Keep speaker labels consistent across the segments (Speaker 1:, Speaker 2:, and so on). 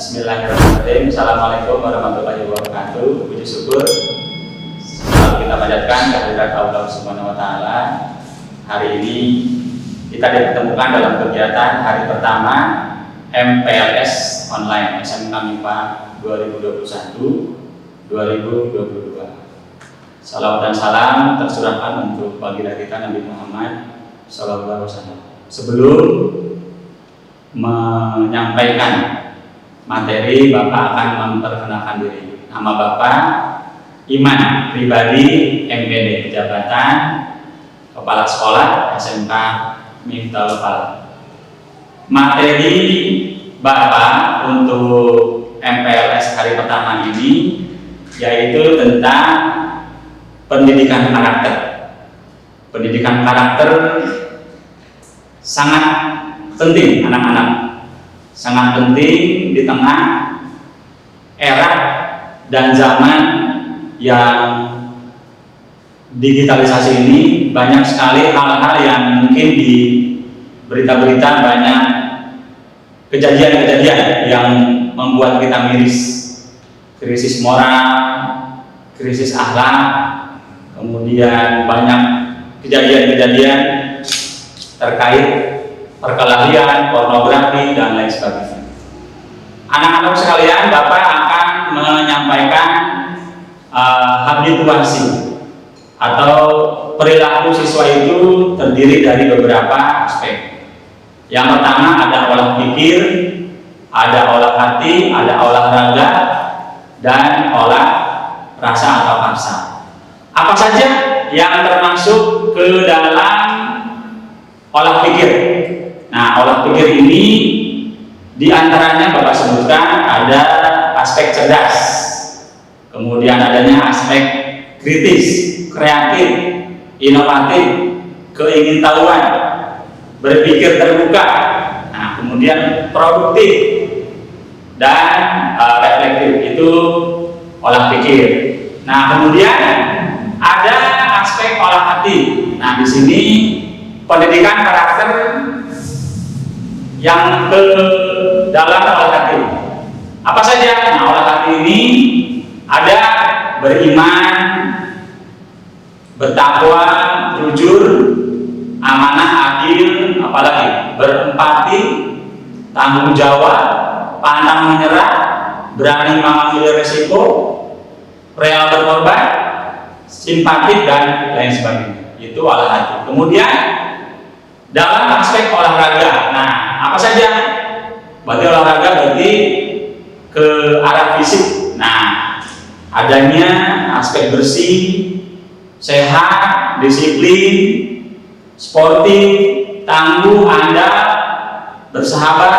Speaker 1: Bismillahirrahmanirrahim. Assalamualaikum warahmatullahi wabarakatuh. Puji syukur selalu kita panjatkan kehadirat Allah Subhanahu wa taala. Hari ini kita dipertemukan dalam kegiatan hari pertama MPLS online SMK MIPA 2021-2022. Salawat dan salam tercurahkan untuk baginda kita Nabi Muhammad sallallahu alaihi wasallam. Sebelum menyampaikan materi, Bapak akan memperkenalkan diri. Nama Bapak Iman Pribadi MPD, jabatan Kepala Sekolah SMK Miftahul Falak. Materi Bapak untuk MPLS hari pertama ini yaitu tentang pendidikan karakter. Pendidikan karakter sangat penting anak-anak. Sangat penting di tengah era dan zaman yang digitalisasi ini. Banyak sekali hal-hal yang mungkin di berita-berita, banyak kejadian-kejadian yang membuat kita miris. Krisis moral, krisis akhlak, kemudian banyak kejadian-kejadian terkait perkelahian, pornografi, dan lain sebagainya. Anak-anak sekalian, Bapak akan menyampaikan habituasi atau perilaku siswa itu terdiri dari beberapa aspek. Yang pertama ada olah pikir, ada olah hati, ada olahraga, dan olah rasa atau paksa. Apa saja yang termasuk ke dalam olah pikir? Nah, olah pikir ini diantaranya Bapak sebutkan ada aspek cerdas, kemudian adanya aspek kritis, kreatif, inovatif, keingintahuan, berpikir terbuka, nah, kemudian produktif dan reflektif, itu olah pikir. Nah, kemudian ada aspek olah hati. Nah, di sini pendidikan karakter yang ke dalam olah hati. Apa saja? Nah, olah hati ini ada beriman, bertakwa, jujur, amanah, adil, apalagi berempati, tanggung jawab, pantang menyerah, berani mengambil resiko, rela berkorban, simpatik, dan lain sebagainya. Itu olah hati. Kemudian dalam aspek olahraga, nah, apa saja? Berarti olahraga berarti ke arah fisik. Nah, adanya aspek bersih, sehat, disiplin, sportif, tangguh, andal, bersahabat,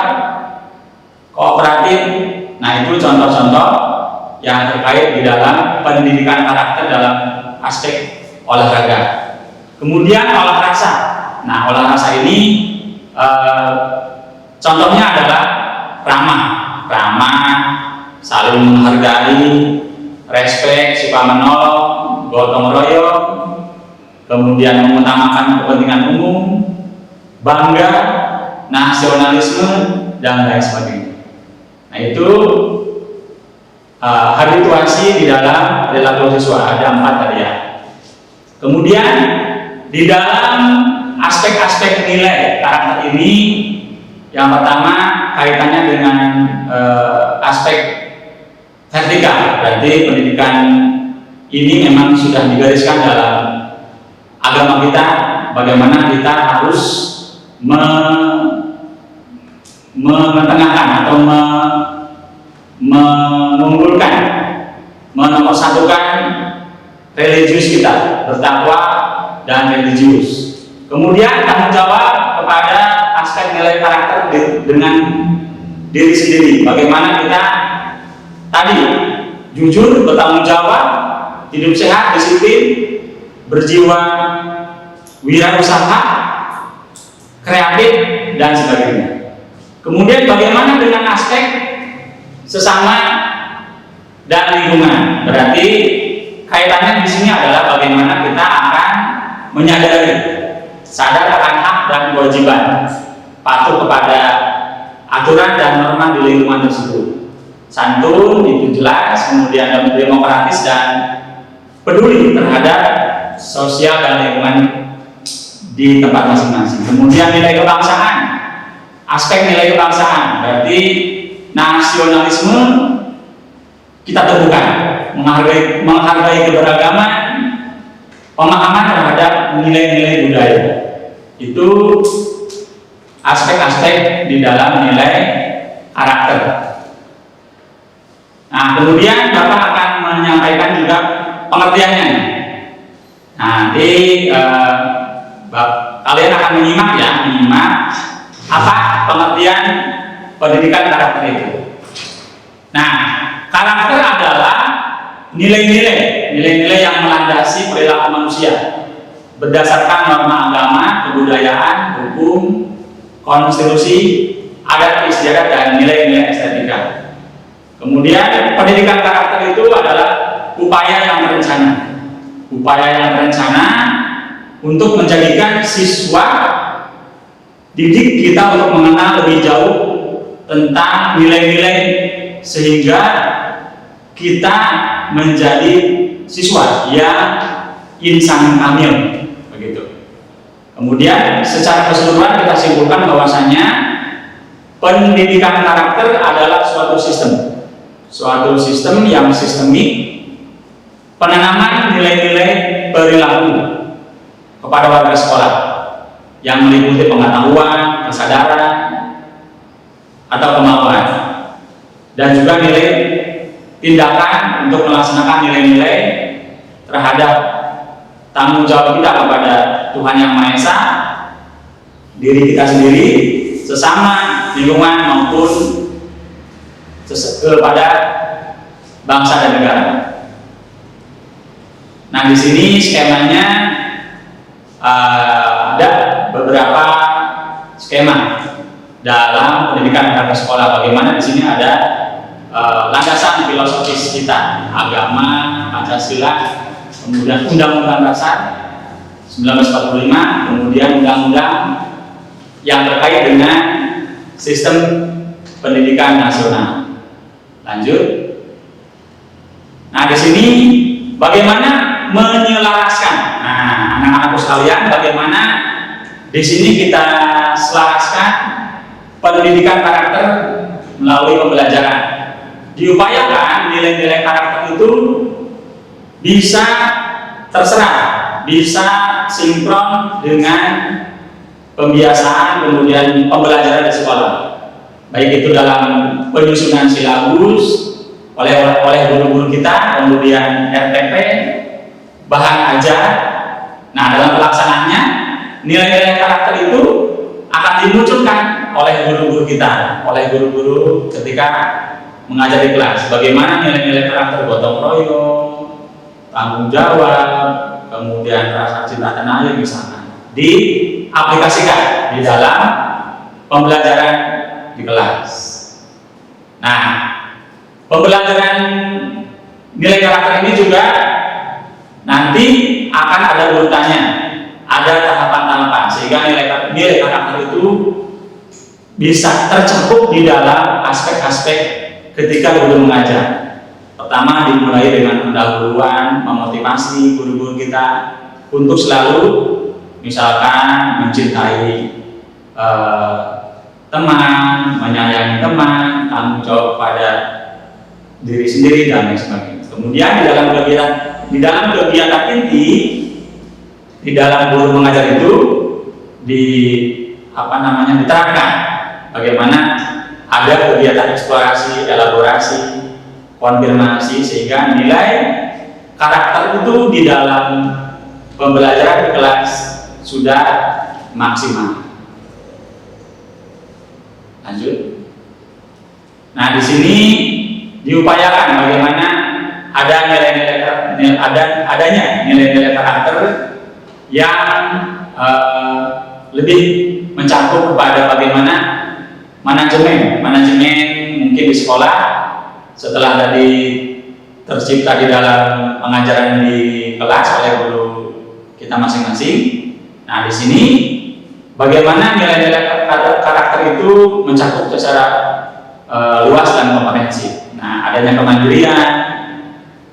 Speaker 1: kooperatif. Nah, itu contoh-contoh yang terkait di dalam pendidikan karakter dalam aspek olahraga. Kemudian olah rasa. Nah, olah rasa ini contohnya adalah ramah, saling menghargai, respek, suka menolong, gotong royong, kemudian mengutamakan kepentingan umum, bangga, nasionalisme, dan lain sebagainya. Nah, itu habituasi di dalam perilaku siswa, ada 4 tadi ya. Kemudian di dalam aspek-aspek nilai karakter ini, yang pertama kaitannya dengan aspek vertikal. Berarti pendidikan ini memang sudah digariskan dalam agama kita, bagaimana kita harus mengetengahkan atau mengunggulkan, menomorsatukan religius kita, bertakwa dan religius. Kemudian tanggung jawab kepada aspek nilai karakter dengan diri sendiri. Bagaimana kita tadi jujur, bertanggung jawab, hidup sehat, disiplin, berjiwa wirausaha, kreatif, dan sebagainya. Kemudian bagaimana dengan aspek sesama dan lingkungan. Berarti kaitannya di sini adalah bagaimana kita akan menyadari, sadar akan hak dan kewajiban, patuh kepada aturan dan norma di lingkungan tersebut. santun, itu jelas, kemudian demokratis dan peduli terhadap sosial dan lingkungan di tempat masing-masing. Kemudian nilai kebangsaan, aspek nilai kebangsaan berarti nasionalisme kita temukan, menghargai keberagaman, pemahaman terhadap nilai-nilai budaya. Itu aspek-aspek di dalam nilai karakter. Nah, kemudian Bapak akan menyampaikan juga pengertiannya. Nanti kalian akan menyimak apa pengertian pendidikan karakter itu. Nah, karakter adalah nilai-nilai yang melandasi perilaku manusia berdasarkan norma agama, kebudayaan, hukum, konstitusi, adat istiadat, dan nilai-nilai estetika. Kemudian pendidikan karakter itu adalah upaya yang berencana untuk menjadikan siswa didik kita untuk mengenal lebih jauh tentang nilai-nilai sehingga kita menjadi siswa yang insan kamil, begitu. Kemudian secara keseluruhan kita simpulkan bahwasanya pendidikan karakter adalah suatu sistem yang sistemik, penanaman nilai-nilai perilaku kepada warga sekolah yang meliputi pengetahuan, kesadaran, atau kemauan, dan juga nilai tindakan untuk melaksanakan nilai-nilai terhadap tanggung jawab kita kepada Tuhan Yang Maha Esa, diri kita sendiri, sesama, lingkungan, maupun kepada bangsa dan negara. Nah, di sini skemanya ada beberapa skema dalam pendidikan karakter sekolah. Bagaimana di sini ada landasan filosofis kita, agama, Pancasila, kemudian Undang-Undang Dasar 1945, kemudian undang-undang yang terkait dengan sistem pendidikan nasional. Lanjut. Nah, di sini bagaimana menyelaraskan. Nah, anak-anakku sekalian, bagaimana di sini kita selaraskan pendidikan karakter melalui pembelajaran. Diupayakan nilai-nilai karakter itu bisa terserap, bisa sinkron dengan pembiasaan kemudian pembelajaran di sekolah, baik itu dalam penyusunan silabus oleh guru-guru kita, kemudian RTP, bahan ajar. Nah, dalam pelaksanaannya nilai-nilai karakter itu akan dimunculkan oleh guru-guru kita, oleh guru-guru ketika mengajar di kelas. Bagaimana nilai-nilai karakter gotong royong, tanggung jawab, kemudian rasa cinta tanah air misalnya diaplikasikan di dalam pembelajaran di kelas. Nah, pembelajaran nilai karakter ini juga nanti akan ada urutannya, ada tahapan-tahapan sehingga nilai karakter itu bisa tercakup di dalam aspek-aspek ketika guru mengajar. Pertama, dimulai dengan pendahuluan, memotivasi guru-guru kita untuk selalu misalkan mencintai teman, menyayangi teman, tanggung jawab pada diri sendiri, dan lain sebagainya. Kemudian di dalam kegiatan inti, di dalam guru mengajar itu diterapkan bagaimana ada kegiatan eksplorasi, elaborasi, konfirmasi, sehingga nilai karakter itu di dalam pembelajaran di kelas sudah maksimal. Lanjut. Nah, di sini diupayakan bagaimana adanya nilai-nilai karakter yang lebih mencakup kepada bagaimana manajemen mungkin di sekolah setelah tadi tercipta di dalam pengajaran di kelas oleh guru kita masing-masing. Nah, di sini bagaimana nilai-nilai karakter itu mencakup secara luas dan komprehensif. Nah, Nah, adanya kemandirian,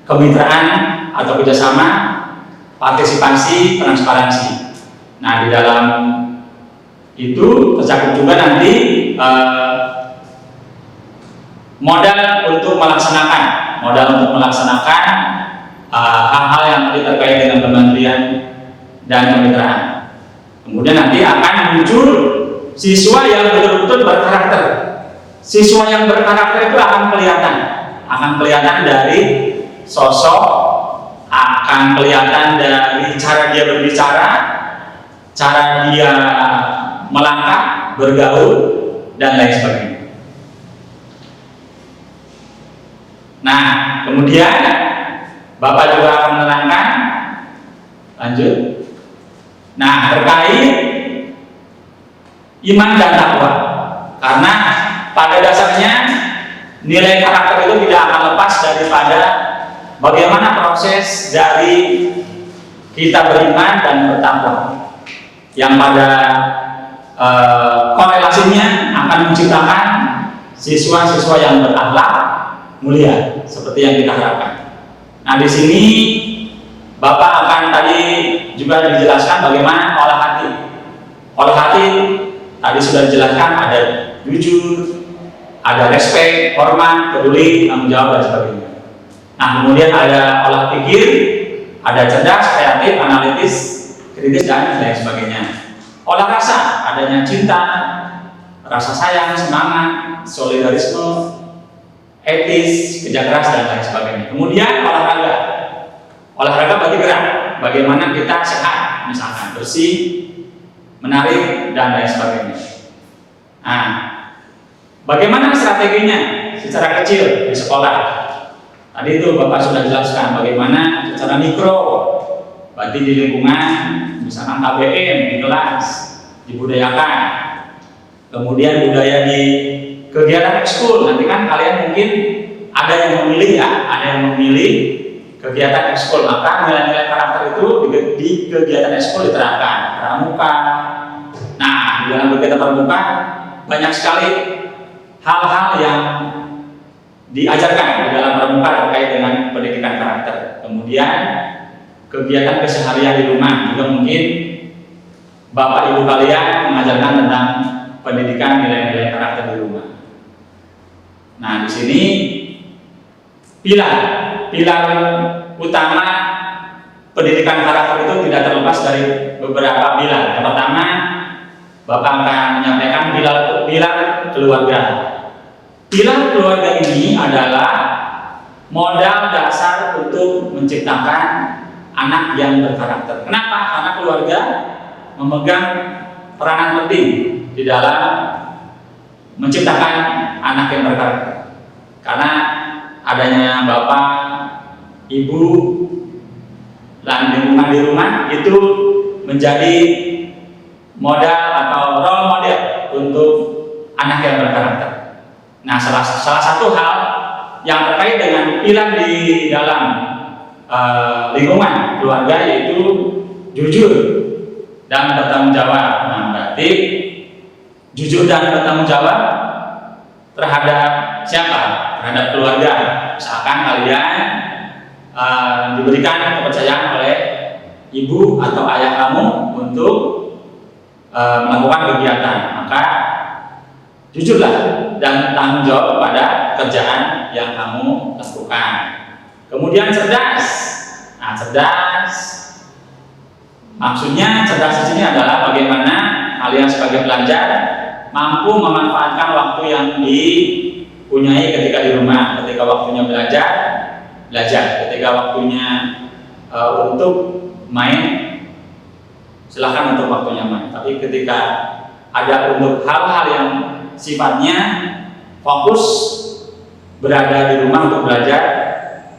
Speaker 1: kemitraan atau kerjasama, partisipasi, transparansi. Nah, di dalam itu tercakup juga nanti modal untuk melaksanakan hal-hal yang tadi terkait dengan kementerian dan kemitraan. Kemudian nanti akan muncul siswa yang betul-betul berkarakter. Siswa yang berkarakter itu akan kelihatan dari sosok, akan kelihatan dari cara dia berbicara, cara dia melangkah, bergaul, dan lain sebagainya. Nah, kemudian Bapak juga akan menerangkan, lanjut. Nah, terkait iman dan takwa, karena pada dasarnya nilai karakter itu tidak akan lepas daripada bagaimana proses dari kita beriman dan bertakwa, yang pada korelasinya akan menciptakan siswa-siswa yang berakhlak mulia seperti yang kita harapkan. Nah, di sini Bapak akan tadi juga dijelaskan bagaimana olah hati. Olah hati tadi sudah dijelaskan, ada jujur, ada respect, hormat, peduli, tanggung jawab, dan sebagainya. Nah, kemudian ada olah pikir, ada cerdas, kreatif, analitis, kritis, dan lain sebagainya. Olah rasa, adanya cinta, rasa sayang, semangat, solidarisme, etis, kerja keras, dan lain sebagainya. Kemudian olahraga bagi gerak, bagaimana kita sehat, misalkan bersih, menarik, dan lain sebagainya. Nah, bagaimana strateginya secara kecil di sekolah? Tadi itu Bapak sudah jelaskan bagaimana secara mikro, berarti di lingkungan, misalkan KBM di kelas, dibudayakan. Kemudian budaya di kegiatan ekskul, nanti kan kalian mungkin ada yang memilih kegiatan ekskul, maka nilai-nilai karakter itu di kegiatan ekskul diterapkan. Pramuka. Nah, di dalam kegiatan pramuka banyak sekali hal-hal yang diajarkan di dalam pramuka terkait dengan pendidikan karakter. Kemudian kegiatan keseharian di rumah juga mungkin Bapak Ibu kalian mengajarkan tentang pendidikan nilai-nilai karakter di rumah. Nah, di sini pilar utama pendidikan karakter itu tidak terlepas dari beberapa pilar. Yang pertama, Bapak akan menyampaikan pilar keluarga. Pilar keluarga ini adalah modal dasar untuk menciptakan anak yang berkarakter. Kenapa? Karena keluarga memegang peranan penting di dalam menciptakan anak yang berkarakter. Karena adanya bapak, ibu, dan lingkungan di rumah itu menjadi modal atau role model untuk anak yang berkarakter. Nah, salah satu hal yang terkait dengan pilar di dalam lingkungan keluarga yaitu jujur dan bertanggung jawab. Nah, berarti jujur dan bertanggung jawab terhadap siapa? Terhadap keluarga. Misalkan kalian diberikan kepercayaan oleh ibu atau ayah kamu untuk melakukan kegiatan, maka jujurlah dan tanggung jawab pada kerjaan yang kamu lakukan. Kemudian cerdas. Nah, cerdas maksudnya cerdas di sini adalah bagaimana kalian sebagai pelajar mampu memanfaatkan waktu yang dipunyai ketika di rumah, ketika waktunya belajar, ketika waktunya untuk main, silahkan untuk waktunya main. Tapi ketika ada untuk hal-hal yang sifatnya fokus berada di rumah untuk belajar,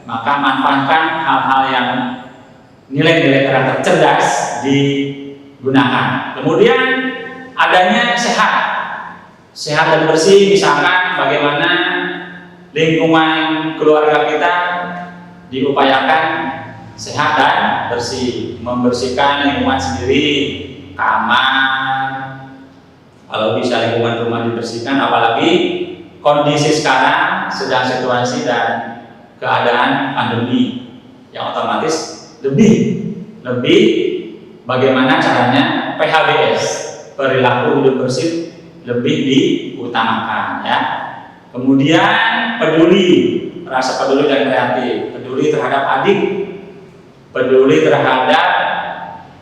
Speaker 1: maka manfaatkan hal-hal yang nilai-nilai karakter cerdas digunakan. Kemudian adanya sehat dan bersih, misalkan bagaimana lingkungan keluarga kita diupayakan sehat dan bersih, membersihkan lingkungan sendiri, kamar, kalau bisa lingkungan rumah dibersihkan, apalagi kondisi sekarang sedang situasi dan keadaan pandemi yang otomatis lebih bagaimana caranya PHBS, perilaku hidup bersih, lebih diutamakan ya. Kemudian peduli, rasa peduli dan kreatif, peduli terhadap adik, peduli terhadap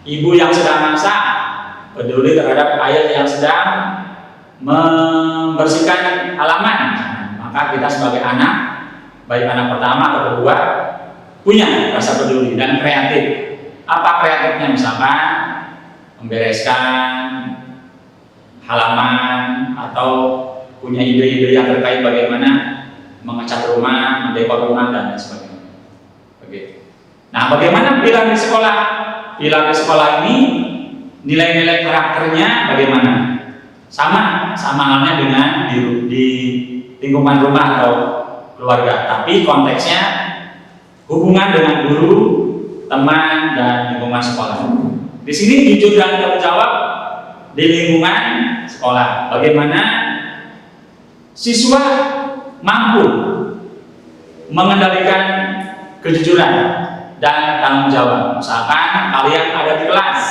Speaker 1: ibu yang sedang masak, peduli terhadap ayah yang sedang membersihkan halaman. Maka kita sebagai anak, baik anak pertama atau kedua, punya rasa peduli dan kreatif. Apa kreatifnya? Misalkan membereskan halaman atau punya ide-ide yang terkait bagaimana mengecat rumah, mendekor rumah dan lain sebagainya. Begitu. Nah, bagaimana pilar di sekolah? Pilar di sekolah ini nilai-nilai karakternya bagaimana? Sama halnya dengan di lingkungan rumah atau keluarga, tapi konteksnya hubungan dengan guru, teman, dan lingkungan sekolah. Di sini jujur dan tanggung jawab di lingkungan sekolah. Bagaimana siswa mampu mengendalikan kejujuran dan tanggung jawab. Misalkan kalian ada di kelas,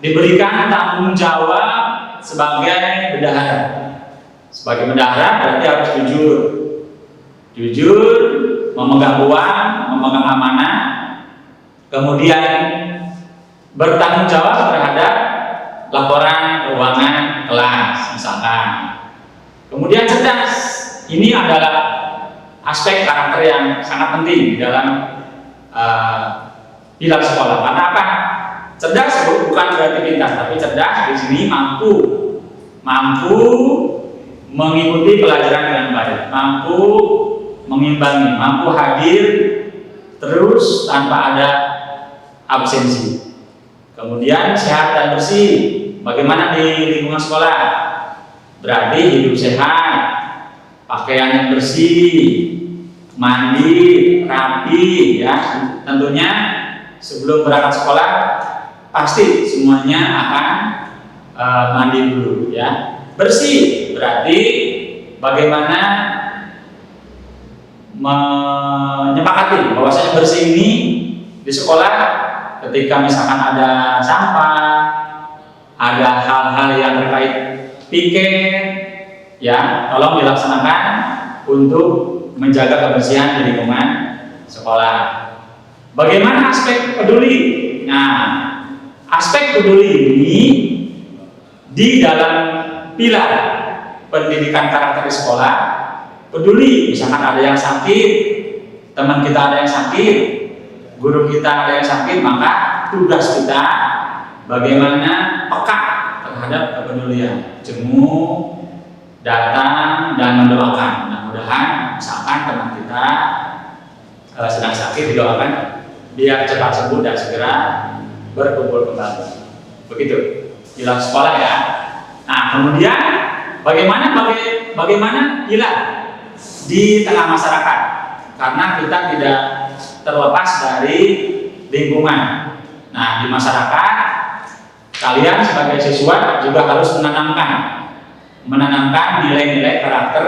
Speaker 1: diberikan tanggung jawab sebagai bendahara. Sebagai bendahara berarti harus jujur, memegang uang, memegang amanah, kemudian bertanggung jawab terhadap laporan keuangan kelas misalkan. Kemudian cerdas, ini adalah aspek karakter yang sangat penting di dalam pilar sekolah. Karena apa? Cerdas bukan berarti pintar, tapi cerdas di sini mampu mengikuti pelajaran dengan baik, mampu mengimbangi, mampu hadir terus tanpa ada absensi. Kemudian sehat dan bersih. Bagaimana di lingkungan sekolah? Berarti hidup sehat, pakaian yang bersih, mandi, rapi, ya. Tentunya sebelum berangkat sekolah pasti semuanya akan mandi dulu, ya. Bersih berarti bagaimana menyepakati bahwasanya bersih ini di sekolah ketika misalkan ada sampah, ada hal-hal yang terkait piket, ya, tolong dilaksanakan untuk menjaga kebersihan di lingkungan sekolah. Bagaimana aspek peduli? Nah, aspek peduli ini di dalam pilar pendidikan karakter di sekolah. Peduli, misalkan ada yang sakit, teman kita ada yang sakit, guru kita ada yang sakit, maka tugas kita bagaimana peka terhadap kepedulian, jenguk, datang dan mendoakan. Mudah-mudahan misalkan teman kita sedang sakit, didoakan biar cepat sembuh dan segera berkumpul kembali. Begitu pilar sekolah, ya. Nah, kemudian bagaimana pilar di tengah masyarakat, karena kita tidak terlepas dari lingkungan. Nah, di masyarakat kalian sebagai siswa juga harus menanamkan nilai-nilai karakter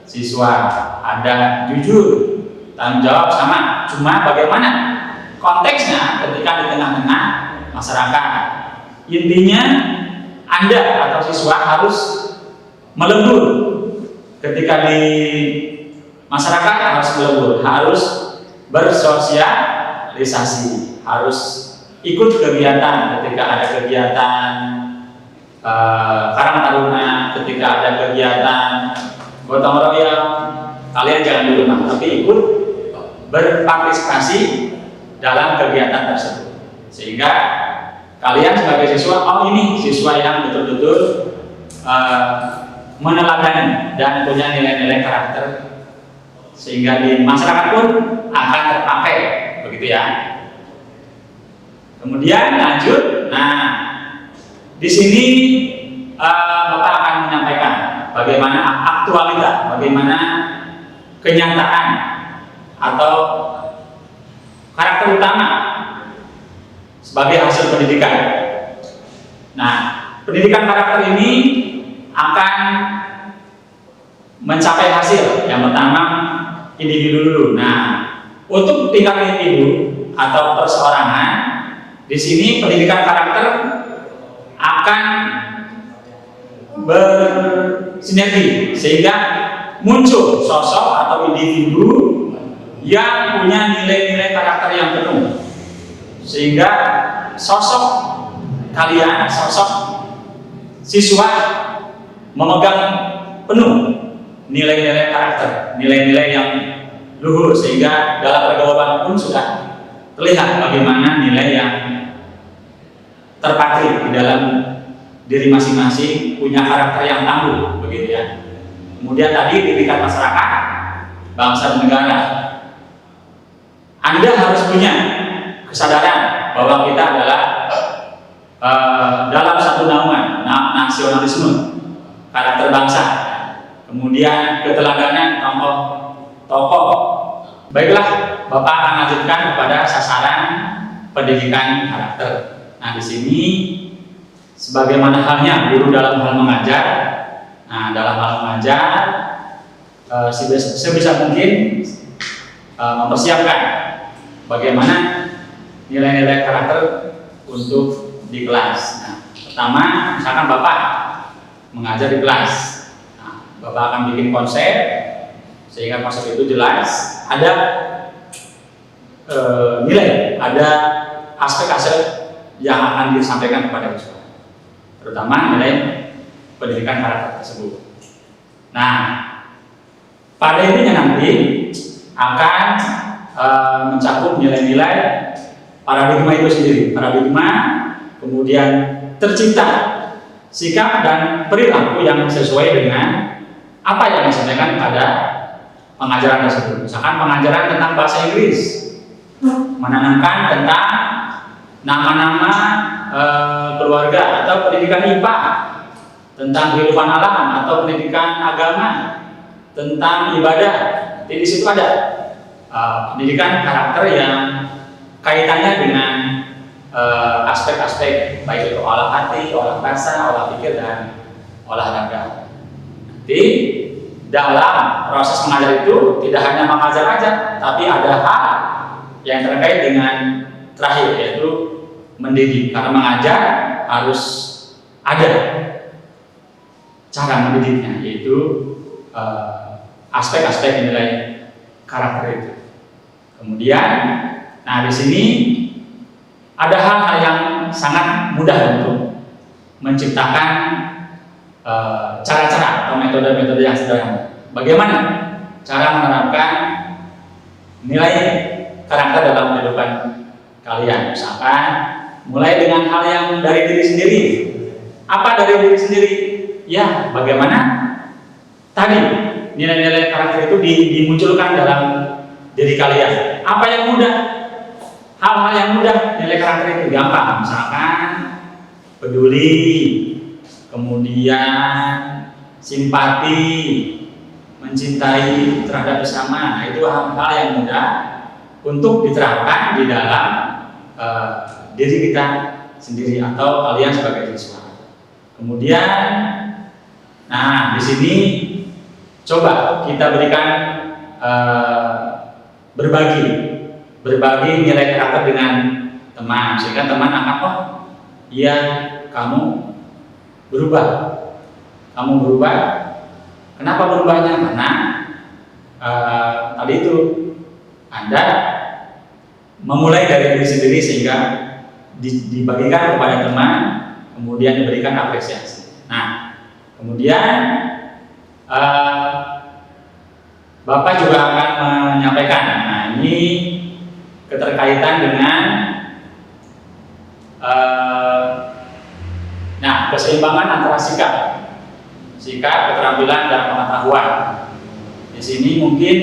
Speaker 1: siswa. Ada jujur, tanggung jawab sama. Cuma bagaimana konteksnya ketika di tengah-tengah masyarakat. Intinya Anda atau siswa harus melebur. Ketika di masyarakat harus melebur, harus bersosialisasi, harus ikut kegiatan. Ketika ada kegiatan Karang Taruna, ketika ada kegiatan gotong royong, kalian jangan di rumah, tapi ikut berpartisipasi dalam kegiatan tersebut, sehingga kalian sebagai siswa, oh ini siswa yang betul-betul meneladani dan punya nilai-nilai karakter, sehingga di masyarakat pun akan terpakai, begitu ya. Kemudian lanjut, nah di sini Bapak akan menyampaikan bagaimana aktualitas, bagaimana kenyataan atau karakter utama sebagai hasil pendidikan. Nah, pendidikan karakter ini akan mencapai hasil. Yang pertama individu dulu. Nah, untuk tingkat individu atau perseorangan, di sini pendidikan karakter akan bersinergi sehingga muncul sosok atau individu yang punya nilai-nilai karakter yang penuh, sehingga sosok kalian, sosok siswa memegang penuh nilai-nilai karakter, nilai-nilai yang luhur, sehingga dalam pergaulan pun sudah terlihat bagaimana nilai yang terpatri di dalam diri masing-masing, punya karakter yang tangguh, begitu ya. Kemudian tadi di tingkat masyarakat, bangsa dan negara, Anda harus punya kesadaran bahwa kita adalah dalam satu naungan, nasionalisme, karakter bangsa, kemudian keteladanan tokoh. Baiklah, Bapak akan lanjutkan kepada sasaran pendidikan karakter. Nah, di sini sebagaimana halnya guru dalam hal mengajar. Nah, dalam hal mengajar sebisa mungkin mempersiapkan bagaimana nilai-nilai karakter untuk di kelas. Nah, pertama, misalkan Bapak mengajar di kelas, nah, Bapak akan bikin konsep sehingga konsep itu jelas, ada nilai, ada aspek-aspek yang akan disampaikan kepada siswa, terutama nilai pendidikan karakter tersebut. Nah, pada intinya nanti akan mencakup nilai-nilai paradigma itu sendiri, paradigma, kemudian tercipta sikap dan perilaku yang sesuai dengan apa yang disampaikan pada pengajaran tersebut. Misalkan pengajaran tentang bahasa Inggris, menanamkan tentang nama-nama keluarga atau pendidikan IPA, tentang kehidupan alam atau pendidikan agama, tentang ibadah. Di situ ada pendidikan karakter yang kaitannya dengan aspek-aspek baik itu olah hati, olah rasa, olah pikir, dan olahraga. Nanti dalam proses mengajar itu tidak hanya mengajar aja, tapi ada hal yang terkait dengan terakhir, yaitu mendidik. Karena mengajar harus ada cara mendidiknya, yaitu aspek-aspek nilai karakter itu. Kemudian, nah di sini ada hal-hal yang sangat mudah untuk menciptakan cara-cara atau metode-metode yang sederhana. Bagaimana cara menerapkan nilai karakter dalam kehidupan kalian? Misalkan mulai dengan hal yang dari diri sendiri. Apa dari diri sendiri? Ya, bagaimana tadi nilai-nilai karakter itu dimunculkan dalam diri kalian. Apa yang mudah? Hal-hal yang mudah nilai karakter itu gampang. Misalkan peduli, kemudian simpati, mencintai terhadap sesama. Nah, itu hal-hal yang mudah untuk diterapkan di dalam diri kita sendiri atau kalian sebagai siswa. Kemudian, nah di sini coba kita berikan berbagi nilai karakter dengan teman, sehingga teman akan, oh iya kamu berubah. Kenapa berubahnya? Karena tadi itu Anda memulai dari diri sendiri sehingga dibagikan kepada teman, kemudian diberikan apresiasi. Nah, kemudian Bapak juga akan menyampaikan, nah ini keterkaitan dengan keseimbangan antara sikap, keterampilan, dan pengetahuan. Di sini mungkin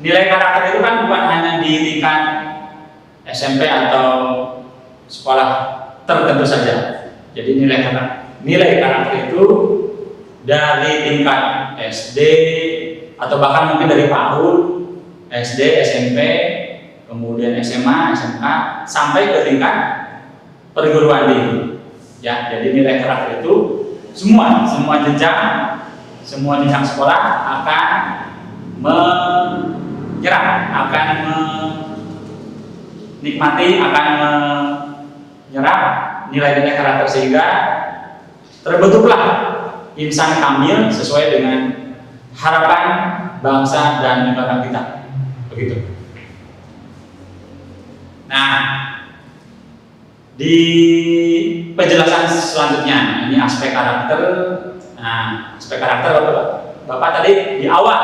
Speaker 1: nilai karakter itu kan bukan hanya di tingkat SMP atau sekolah tertentu saja. Jadi nilai karakter itu dari tingkat SD atau bahkan mungkin dari PAUD, SD, SMP, kemudian SMA, SMK, sampai ke tingkat perguruan tinggi. Ya, jadi nilai karakter itu semua jenjang, semua jenjang sekolah akan menyerap, akan menikmati, akan menyerap nilai-nilai karakter sehingga terbentuklah insan kamil sesuai dengan harapan bangsa dan negara kita. Begitu. Nah, di penjelasan selanjutnya ini aspek karakter. Nah, aspek karakter Bapak tadi di awal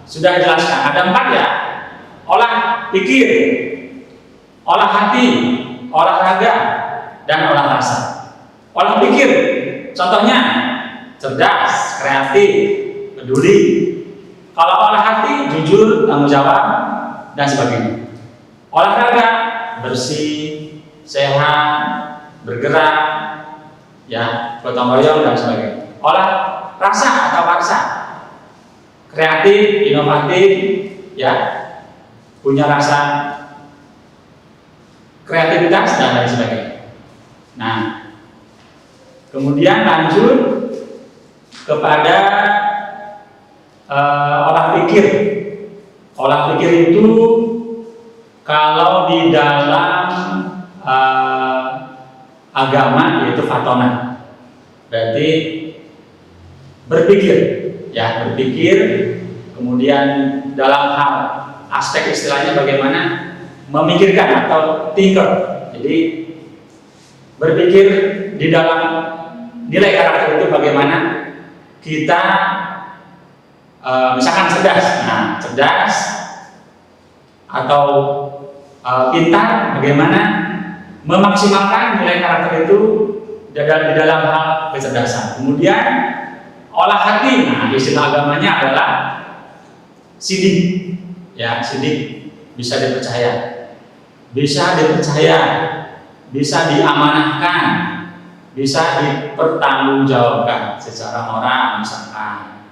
Speaker 1: sudah jelaskan ada 4 ya. Olah pikir, olah hati, olahraga, dan olah rasa. Olah pikir, contohnya cerdas, kreatif, peduli. Kalau olah hati, jujur, tanggung jawab, dan sebagainya. Olahraga, bersih, sehat, bergerak, ya, gotong royong, dan sebagainya. Olah rasa atau warsa, kreatif, inovatif, ya, punya rasa kreativitas dan lain sebagainya. Nah, kemudian lanjut kepada olah pikir. Olah pikir itu kalau di dalam agama yaitu fatona, berarti berpikir, ya, berpikir. Kemudian dalam hal aspek istilahnya bagaimana memikirkan atau thinker. Jadi berpikir di dalam nilai karakter itu bagaimana kita misalkan cerdas, nah cerdas atau pintar, bagaimana memaksimalkan nilai karakter itu di dalam hal kecerdasan. Kemudian olah hati, nah istilah agamanya adalah sidik, ya, sidik, bisa dipercaya, bisa diamanahkan, bisa dipertanggungjawabkan secara moral misalkan.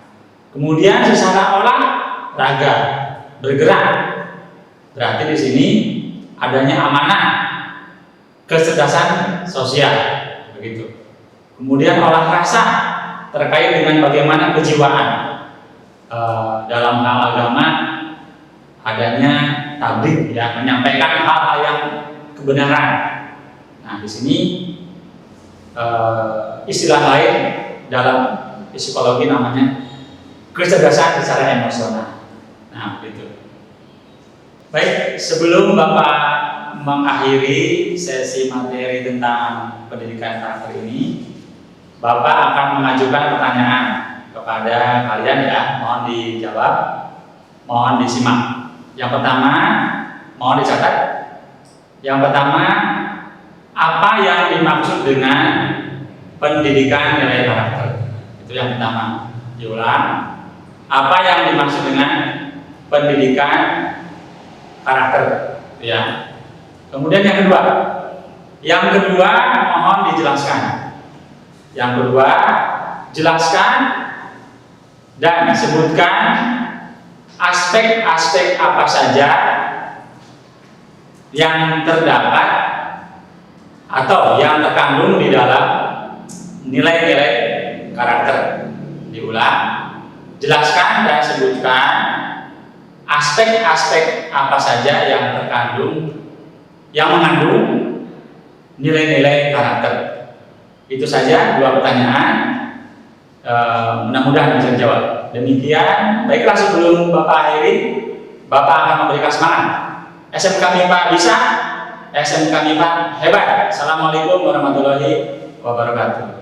Speaker 1: Kemudian secara olahraga, bergerak, berarti di sini adanya amanah, kecerdasan sosial, begitu. Kemudian olah rasa terkait dengan bagaimana kejiwaan. Dalam hal agama adanya tabligh, ya, menyampaikan hal-hal yang kebenaran. Nah, di sini istilah lain dalam psikologi namanya kecerdasan secara emosional. Nah, begitu. Baik, sebelum Bapak mengakhiri sesi materi tentang pendidikan karakter ini, Bapak akan mengajukan pertanyaan kepada kalian, ya, mohon dijawab, mohon disimak. Yang pertama, mohon dicatat. Yang pertama, apa yang dimaksud dengan pendidikan nilai karakter? Itu yang pertama. Diulang. Apa yang dimaksud dengan pendidikan karakter? Ya. Kemudian yang kedua. Yang kedua, mohon dijelaskan. Yang kedua, jelaskan dan sebutkan aspek-aspek apa saja yang terdapat atau yang terkandung di dalam nilai-nilai karakter. Diulang, jelaskan dan sebutkan aspek-aspek apa saja yang terkandung, yang mengandung nilai-nilai karakter. Itu saja 2 pertanyaan. Mudah-mudahan bisa dijawab. Demikian. Baiklah, sebelum Bapak akhiri, Bapak akan memberikan semangat. SMK MIPA bisa, SMK MIPA hebat. Assalamualaikum warahmatullahi wabarakatuh.